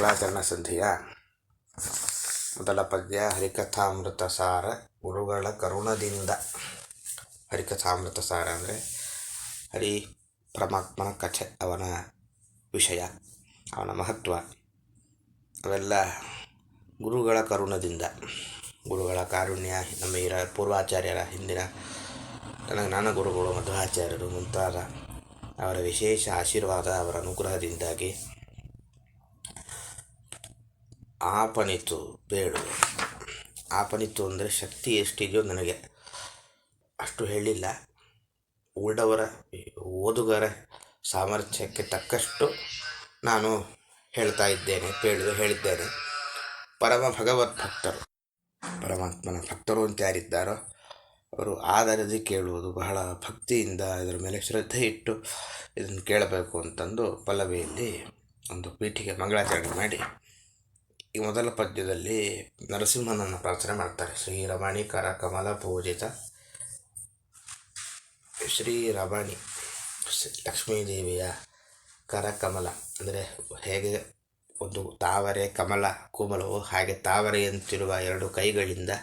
ಮಂಗಳಾಚರಣ ಸಂಧಿಯ ಮೊದಲ ಪದ್ಯ ಹರಿಕಥಾಮೃತ ಸಾರ ಗುರುಗಳ ಕರುಣದಿಂದ. ಹರಿಕಥಾಮೃತ ಸಾರ ಅಂದರೆ ಹರಿ ಪರಮಾತ್ಮನ ಕಥೆ, ಅವನ ವಿಷಯ, ಅವನ ಮಹತ್ವ ಅವೆಲ್ಲ ಗುರುಗಳ ಕರುಣದಿಂದ, ಗುರುಗಳ ಕಾರುಣ್ಯ. ನಮ್ಮ ಪೂರ್ವಾಚಾರ್ಯರ ಹಿಂದಿನ ಜ್ಞಾನ ಗುರುಗಳು ಮಧ್ವಾಚಾರ್ಯರು ಮುಂತಾದ ಅವರ ವಿಶೇಷ ಆಶೀರ್ವಾದ, ಅವರ ಅನುಗ್ರಹದಿಂದಾಗಿ ಆಪನಿತು ಬೇಡು. ಆಪನಿತು ಅಂದರೆ ಶಕ್ತಿ ಎಷ್ಟಿದೆಯೋ ನನಗೆ ಅಷ್ಟು ಹೇಳಿಲ್ಲ, ಉಳ್ಳವರ ಓದುಗರ ಸಾಮರ್ಥ್ಯಕ್ಕೆ ತಕ್ಕಷ್ಟು ನಾನು ಹೇಳ್ತಾ ಇದ್ದೇನೆ, ಹೇಳಿದ್ದೇನೆ. ಪರಮ ಭಗವದ್ಭಕ್ತರು, ಪರಮಾತ್ಮನ ಭಕ್ತರು ಅಂತ ಯಾರಿದ್ದಾರೋ ಅವರು ಆದರದಿ ಕೇಳುವುದು, ಬಹಳ ಭಕ್ತಿಯಿಂದ ಇದರ ಮೇಲೆ ಶ್ರದ್ಧೆ ಇಟ್ಟು ಇದನ್ನು ಕೇಳಬೇಕು ಅಂತಂದು ಪಲ್ಲವಿಯಲ್ಲಿ ಒಂದು ಪೀಠಿಗೆ ಮಂಗಳಾಚರಣೆ ಮಾಡಿ ಈ ಮೊದಲ ಪದ್ಯದಲ್ಲಿ ನರಸಿಂಹನನ್ನು ಪ್ರಾರ್ಥನೆ ಮಾಡ್ತಾರೆ. ಶ್ರೀರಮಣಿಕರ ಕಮಲ ಪೂಜಿತ ಶ್ರೀರಮಣಿ ಲಕ್ಷ್ಮೀದೇವಿಯ ಕರಕಮಲ ಅಂದರೆ ಹೇಗೆ ಒಂದು ತಾವರೆ ಕಮಲ ಕೋಮಲವು, ಹಾಗೆ ತಾವರೆಯಂತಿರುವ ಎರಡು ಕೈಗಳಿಂದ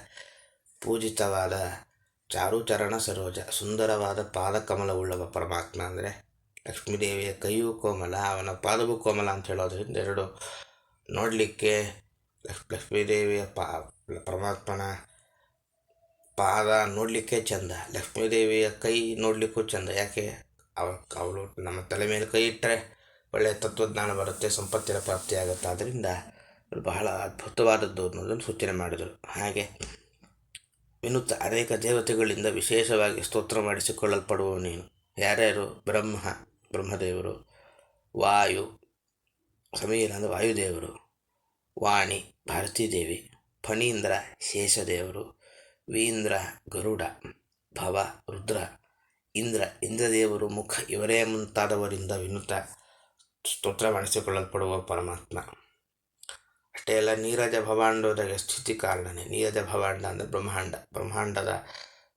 ಪೂಜಿತವಾದ ಚಾರುಚರಣ ಸರೋಜ ಸುಂದರವಾದ ಪಾದಕಮಲವುಳ್ಳವ ಪರಮಾತ್ಮ ಅಂದರೆ ಲಕ್ಷ್ಮೀದೇವಿಯ ಕೈಯೂ ಕೋಮಲ, ಅವನ ಪಾದವೂ ಕೋಮಲ ಅಂತ ಹೇಳೋದ್ರಿಂದ ಎರಡು ನೋಡಲಿಕ್ಕೆ ಲಕ್ಷ್ಮೀದೇವಿಯ ಪರಮಾತ್ಮನ ಪಾದ ನೋಡಲಿಕ್ಕೆ ಚಂದ, ಲಕ್ಷ್ಮೀದೇವಿಯ ಕೈ ನೋಡಲಿಕ್ಕೂ ಚಂದ. ಯಾಕೆ ಅವಳು ನಮ್ಮ ತಲೆ ಮೇಲೆ ಕೈ ಇಟ್ಟರೆ ಒಳ್ಳೆಯ ತತ್ವಜ್ಞಾನ ಬರುತ್ತೆ, ಸಂಪತ್ತಿನ ಪ್ರಾಪ್ತಿಯಾಗುತ್ತೆ. ಆದ್ದರಿಂದ ಬಹಳ ಅದ್ಭುತವಾದದ್ದು ಅನ್ನೋದನ್ನು ಸೂಚನೆ ಮಾಡಿದರು. ಹಾಗೆ ವಿನುತ ಅನೇಕ ದೇವತೆಗಳಿಂದ ವಿಶೇಷವಾಗಿ ಸ್ತೋತ್ರ ಮಾಡಿಸಿಕೊಳ್ಳಲ್ಪಡುವ ನೀನು. ಯಾರ್ಯಾರು? ಬ್ರಹ್ಮದೇವರು, ವಾಯು ಸಮೀರ ಅಂದರೆ ವಾಯುದೇವರು, ವಾಣಿ ಭಾರತೀದೇವಿ, ಫಣೀಂದ್ರ ಶೇಷದೇವರು, ವೀಂದ್ರ ಗರುಡ, ಭವ ರುದ್ರ, ಇಂದ್ರದೇವರು, ಮುಖ ಇವರೇ ಮುಂತಾದವರಿಂದ ವಿನುತ ಸ್ತೋತ್ರ ಮಾಡಿಸಿಕೊಳ್ಳಲ್ಪಡುವ ಪರಮಾತ್ಮ. ಅಷ್ಟೇ ಅಲ್ಲ, ನೀರಜ ಭವಾಂಡೋದಯ ಸ್ಥಿತಿ ಕಾರಣನೇ. ನೀರಜ ಭವಾಂಡ ಅಂದರೆ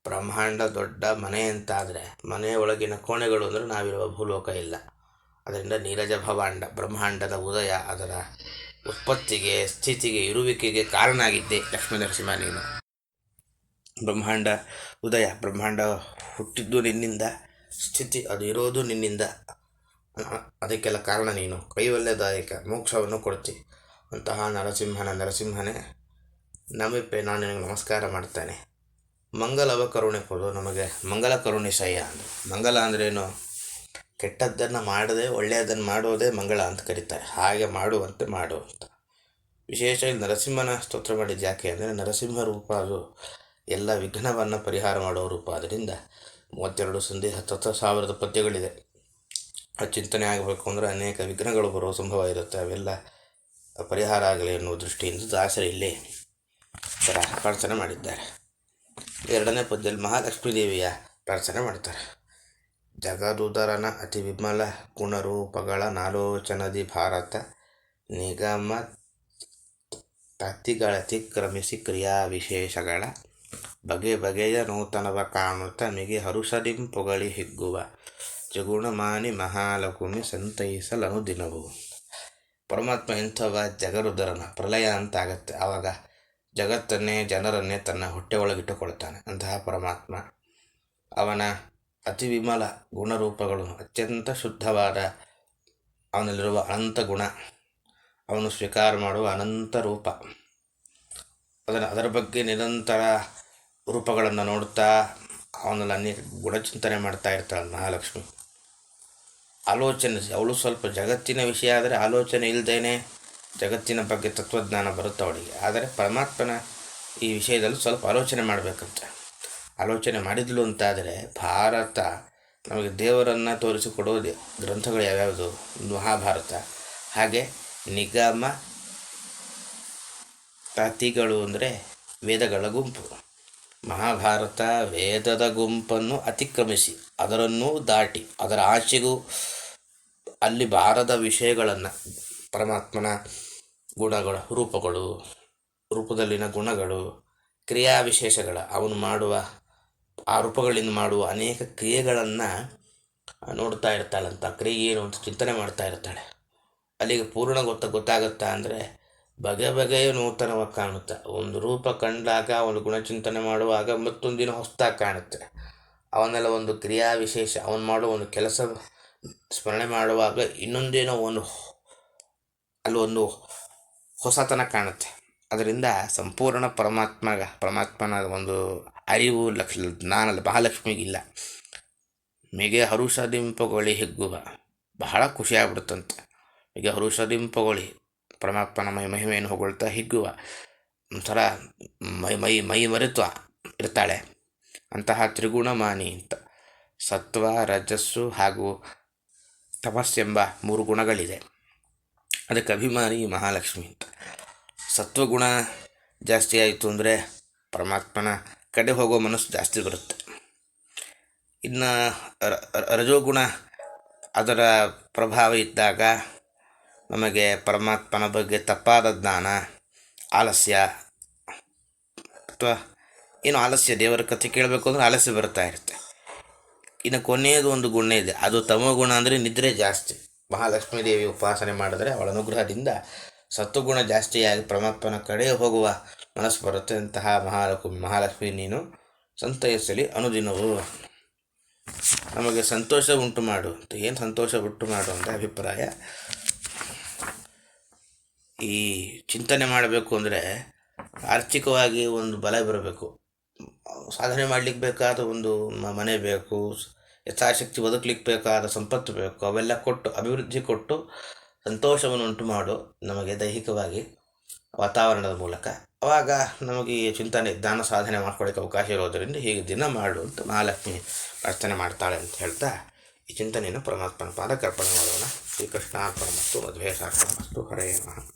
ಬ್ರಹ್ಮಾಂಡ ದೊಡ್ಡ ಮನೆ ಅಂತಾದರೆ ಮನೆಯ ಒಳಗಿನ ಕೋಣೆಗಳು ಅಂದರೆ ನಾವಿರುವ ಭೂಲೋಕ ಇಲ್ಲ. ಅದರಿಂದ ನೀರಜ ಭವಾಂಡ ಬ್ರಹ್ಮಾಂಡದ ಉದಯ, ಅದರ ಉತ್ಪತ್ತಿಗೆ, ಸ್ಥಿತಿಗೆ, ಇರುವಿಕೆಗೆ ಕಾರಣ ಆಗಿದ್ದೆ ಲಕ್ಷ್ಮೀ ನರಸಿಂಹ ನೀನು. ಬ್ರಹ್ಮಾಂಡ ಉದಯ, ಬ್ರಹ್ಮಾಂಡ ಹುಟ್ಟಿದ್ದು ನಿನ್ನಿಂದ, ಸ್ಥಿತಿ ಅದು ಇರೋದು ನಿನ್ನಿಂದ, ಅದಕ್ಕೆಲ್ಲ ಕಾರಣ ನೀನು. ಕೈವಲ್ಯದಾಯಕ ಮೋಕ್ಷವನ್ನು ಕೊಡ್ತಿ ಅಂತಹ ನರಸಿಂಹನೇ ನಮಿಪ್ಪೆ, ನಾನು ನಿನಗೆ ನಮಸ್ಕಾರ ಮಾಡ್ತೇನೆ. ಮಂಗಲವ ಕರುಣೆ ಕೊಡು, ನಮಗೆ ಮಂಗಲ ಕರುಣಿಸಯ್ಯ ಅಂದರು. ಮಂಗಲ ಅಂದ್ರೇನು? ಕೆಟ್ಟದ್ದನ್ನು ಮಾಡದೆ ಒಳ್ಳೆಯದನ್ನು ಮಾಡೋದೇ ಮಂಗಳ ಅಂತ ಕರೀತಾರೆ. ಹಾಗೆ ಮಾಡುವಂತೆ ಮಾಡುವಂತ ವಿಶೇಷ ನರಸಿಂಹನ ಸ್ತೋತ್ರ ಮಾಡಿದ್ದು ಯಾಕೆ ಅಂದರೆ ನರಸಿಂಹ ರೂಪ ಅದು ಎಲ್ಲ ವಿಘ್ನವನ್ನು ಪರಿಹಾರ ಮಾಡೋ ರೂಪ. ಅದರಿಂದ 32 ಸಂಧಿ 10,000 ಪದ್ಯಗಳಿದೆ. ಆ ಚಿಂತನೆ ಆಗಬೇಕು ಅಂದರೆ ಅನೇಕ ವಿಘ್ನಗಳು ಬರೋ ಸಂಭವ ಇರುತ್ತೆ, ಅವೆಲ್ಲ ಪರಿಹಾರ ಆಗಲಿ ಎನ್ನುವ ದೃಷ್ಟಿಯಿಂದ ದಾಸರು ಇಲ್ಲಿ ಪ್ರಾರ್ಥನೆ ಮಾಡಿದ್ದಾರೆ. 2ನೇ ಪದ್ಯದಲ್ಲಿ ಮಹಾಲಕ್ಷ್ಮೀ ದೇವಿಯ ಪ್ರಾರ್ಥನೆ ಮಾಡ್ತಾರೆ. ಜಗದುದರನ ಅತಿ ವಿಮಲ ಗುಣರೂಪಗಳ ನಾಲೋಚನದಿ ಭಾರತ ನಿಗಮ ತತಿಗಳತಿಕ್ರಮಿಸಿ ಕ್ರಿಯಾ ವಿಶೇಷಗಳ ಬಗೆಯ ನೂತನವ ಕಾಣುತ್ತ ಮಿಗಿ ಹರುಷದಿಂ ಪೊಗಳಿ ಹಿಗ್ಗುವ ಜಗುಣಮಾನಿ ಮಹಾಲಕ್ಷ್ಮಿ ಸಂತೈಸಲನು ದಿನವು. ಪರಮಾತ್ಮ ಇಂಥವ ಜಗರುದರನ ಪ್ರಳಯ ಅಂತ ಆಗತ್ತೆ, ಆವಾಗ ಜಗತ್ತನ್ನೇ ಜನರನ್ನೇ ತನ್ನ ಹೊಟ್ಟೆ ಒಳಗಿಟ್ಟುಕೊಳ್ತಾನೆ. ಅಂತಹ ಪರಮಾತ್ಮ, ಅವನ ಅತಿ ವಿಮಲ ಗುಣರೂಪಗಳು, ಅತ್ಯಂತ ಶುದ್ಧವಾದ ಅವನಲ್ಲಿರುವ ಅನಂತ ಗುಣ, ಅವನು ಸ್ವೀಕಾರ ಮಾಡುವ ಅನಂತ ರೂಪ, ಅದರ ಬಗ್ಗೆ ನಿರಂತರ ರೂಪಗಳನ್ನು ನೋಡ್ತಾ ಅವನಲ್ಲಿ ಅನೇಕ ಗುಣಚಿಂತನೆ ಮಾಡ್ತಾ ಇರ್ತಾಳೆ ಮಹಾಲಕ್ಷ್ಮಿ. ಆಲೋಚನೆ, ಅವಳು ಸ್ವಲ್ಪ ಜಗತ್ತಿನ ವಿಷಯ ಆದರೆ ಆಲೋಚನೆ ಇಲ್ಲದೇನೆ ಜಗತ್ತಿನ ಬಗ್ಗೆ ತತ್ವಜ್ಞಾನ ಬರುತ್ತೆ ಅವಳಿಗೆ. ಆದರೆ ಪರಮಾತ್ಮನ ಈ ವಿಷಯದಲ್ಲಿ ಸ್ವಲ್ಪ ಆಲೋಚನೆ ಮಾಡಬೇಕಂತ. ಆಲೋಚನೆ ಮಾಡಿದ್ಲು ಅಂತಾದರೆ ಭಾರತ ನಮಗೆ ದೇವರನ್ನು ತೋರಿಸಿಕೊಡೋ ಗ್ರಂಥಗಳು ಯಾವ್ಯಾವುದು? ಮಹಾಭಾರತ. ಹಾಗೆ ನಿಗಮ ತತಿಗಳು ಅಂದರೆ ವೇದಗಳ ಗುಂಪು. ಮಹಾಭಾರತ ವೇದದ ಗುಂಪನ್ನು ಅತಿಕ್ರಮಿಸಿ, ಅದರನ್ನೂ ದಾಟಿ, ಅದರ ಆಚೆಗೂ ಅಲ್ಲಿ ಬಾರದ ವಿಷಯಗಳನ್ನು, ಪರಮಾತ್ಮನ ಗುಣಗಳ ರೂಪದಲ್ಲಿನ ಗುಣಗಳು, ಕ್ರಿಯಾ ವಿಶೇಷಗಳ, ಅವನು ಮಾಡುವ ಆ ರೂಪಗಳಿಂದ ಮಾಡುವ ಅನೇಕ ಕ್ರಿಯೆಗಳನ್ನು ನೋಡ್ತಾ ಇರ್ತಾಳಂತ. ಕ್ರಿಯೆ ಏನು ಅಂತ ಚಿಂತನೆ ಮಾಡ್ತಾ ಇರ್ತಾಳೆ. ಅಲ್ಲಿಗೆ ಪೂರ್ಣ ಗೊತ್ತಾಗುತ್ತಾ ಅಂದರೆ ಬಗೆ ಬಗೆಯ ನೂತನವಾಗಿ ಕಾಣುತ್ತೆ. ಒಂದು ರೂಪ ಕಂಡಾಗ ಒಂದು ಗುಣಚಿಂತನೆ ಮಾಡುವಾಗ ಮತ್ತೊಂದಿನ ಹೊಸದಾಗಿ ಕಾಣುತ್ತೆ. ಅವನ್ನೆಲ್ಲ ಒಂದು ಕ್ರಿಯಾ ವಿಶೇಷ, ಅವನು ಮಾಡೋ ಒಂದು ಕೆಲಸ ಸ್ಮರಣೆ ಮಾಡುವಾಗ ಇನ್ನೊಂದೇನೋ ಅಲ್ಲೊಂದು ಹೊಸತನ ಕಾಣುತ್ತೆ. ಅದರಿಂದ ಸಂಪೂರ್ಣ ಪರಮಾತ್ಮನ ಒಂದು ಅರಿವು ಜ್ಞಾನ ಮಹಾಲಕ್ಷ್ಮಿಗಿಲ್ಲ. ಮಿಗೆ ಹರುಷದಿಂಪಗೊಳಿ ಹಿಗ್ಗುವ, ಬಹಳ ಖುಷಿಯಾಗ್ಬಿಡುತ್ತಂತೆ. ಮಿಗೆ ಹರುಷದಿಂಪಗೊಳಿ ಪರಮಾತ್ಮನ ಮಹಿಮೆಯನ್ನು ಹೊಗಳ್ತಾ ಹಿಗ್ಗುವ, ಒಂಥರ ಮೈ ಮರೆತು ಇರ್ತಾಳೆ. ಅಂತಹ ತ್ರಿಗುಣಮಾನಿ ಅಂತ ಸತ್ವ, ರಜಸ್ಸು ಹಾಗೂ ತಪಸ್ಸೆಂಬ 3 ಗುಣಗಳಿದೆ. ಅದಕ್ಕೆ ಅಭಿಮಾನಿ ಮಹಾಲಕ್ಷ್ಮಿ ಅಂತ. ಸತ್ವಗುಣ ಜಾಸ್ತಿ ಆಯಿತು ಅಂದರೆ ಪರಮಾತ್ಮನ ಕಡೆ ಹೋಗೋ ಮನಸ್ಸು ಜಾಸ್ತಿ ಬರುತ್ತೆ. ಇನ್ನು ರಜೋಗುಣ ಅದರ ಪ್ರಭಾವ ಇದ್ದಾಗ ನಮಗೆ ಪರಮಾತ್ಮನ ಬಗ್ಗೆ ತಪ್ಪಾದ ಜ್ಞಾನ, ಆಲಸ್ಯ, ಅಥವಾ ಏನು ಆಲಸ್ಯ, ದೇವರ ಕಥೆ ಕೇಳಬೇಕು ಅಂದರೆ ಆಲಸ್ಯ ಬರ್ತಾ ಇರುತ್ತೆ. ಇನ್ನು ಕೊನೆಯದು ಒಂದು ಗುಣ ಇದೆ, ಅದು ತಮೋಗುಣ ಅಂದರೆ ನಿದ್ರೆ ಜಾಸ್ತಿ. ಮಹಾಲಕ್ಷ್ಮೀ ದೇವಿ ಉಪಾಸನೆ ಮಾಡಿದ್ರೆ ಅವಳ ಅನುಗ್ರಹದಿಂದ ಸತ್ವಗುಣ ಜಾಸ್ತಿಯಾಗಿ ಪರಮಾತ್ಮನ ಕಡೆ ಹೋಗುವ ಮನಸ್ಸು ಬರುತ್ತೆ. ಅಂತಹ ಮಹಾಲಕ್ಷ್ಮಿ ನೀನು ಸಂತೈಸಲಿ ಅನುದಿನವೂ, ನಮಗೆ ಸಂತೋಷ ಉಂಟು ಮಾಡು ಅಂತ. ಏನು ಸಂತೋಷ ಉಂಟು ಮಾಡು ಅಂತ ಅಭಿಪ್ರಾಯ. ಈ ಚಿಂತನೆ ಮಾಡಬೇಕು ಅಂದರೆ ಆರ್ಥಿಕವಾಗಿ ಒಂದು ಬಲ ಬರಬೇಕು. ಸಾಧನೆ ಮಾಡಲಿಕ್ಕೆ ಬೇಕಾದ ಒಂದು ಮನೆ ಬೇಕು, ಯಥಾಶಕ್ತಿ ಬದುಕಲಿಕ್ಕೆ ಬೇಕಾದ ಸಂಪತ್ತು ಬೇಕು. ಅವೆಲ್ಲ ಕೊಟ್ಟು ಅಭಿವೃದ್ಧಿ ಕೊಟ್ಟು ಸಂತೋಷವನ್ನು ಉಂಟು ಮಾಡು ನಮಗೆ ದೈಹಿಕವಾಗಿ ವಾತಾವರಣದ ಮೂಲಕ. ಆವಾಗ ನಮಗೆ ಈ ಚಿಂತನೆ ಜ್ಞಾನ ಸಾಧನೆ ಮಾಡ್ಕೊಳ್ಳಿಕ್ಕೆ ಅವಕಾಶ ಇರೋದರಿಂದ ಹೀಗೆ ದಿನ ಮಾಡು ಅಂತ ಮಹಾಲಕ್ಷ್ಮಿ ಪ್ರಾರ್ಥನೆ ಮಾಡ್ತಾಳೆ ಅಂತ ಹೇಳ್ತಾ ಈ ಚಿಂತನೆಯನ್ನು ಪರಮಾತ್ಮನ ಪಾದಕ್ಕೆ ಅರ್ಪಣೆ ಮಾಡೋಣ. ಶ್ರೀಕೃಷ್ಣಾರ್ಪಣಮಸ್ತು, ಮಧ್ವೇಶಾರ್ಪಣಮಸ್ತು. ಹರೇ ನಮಃ.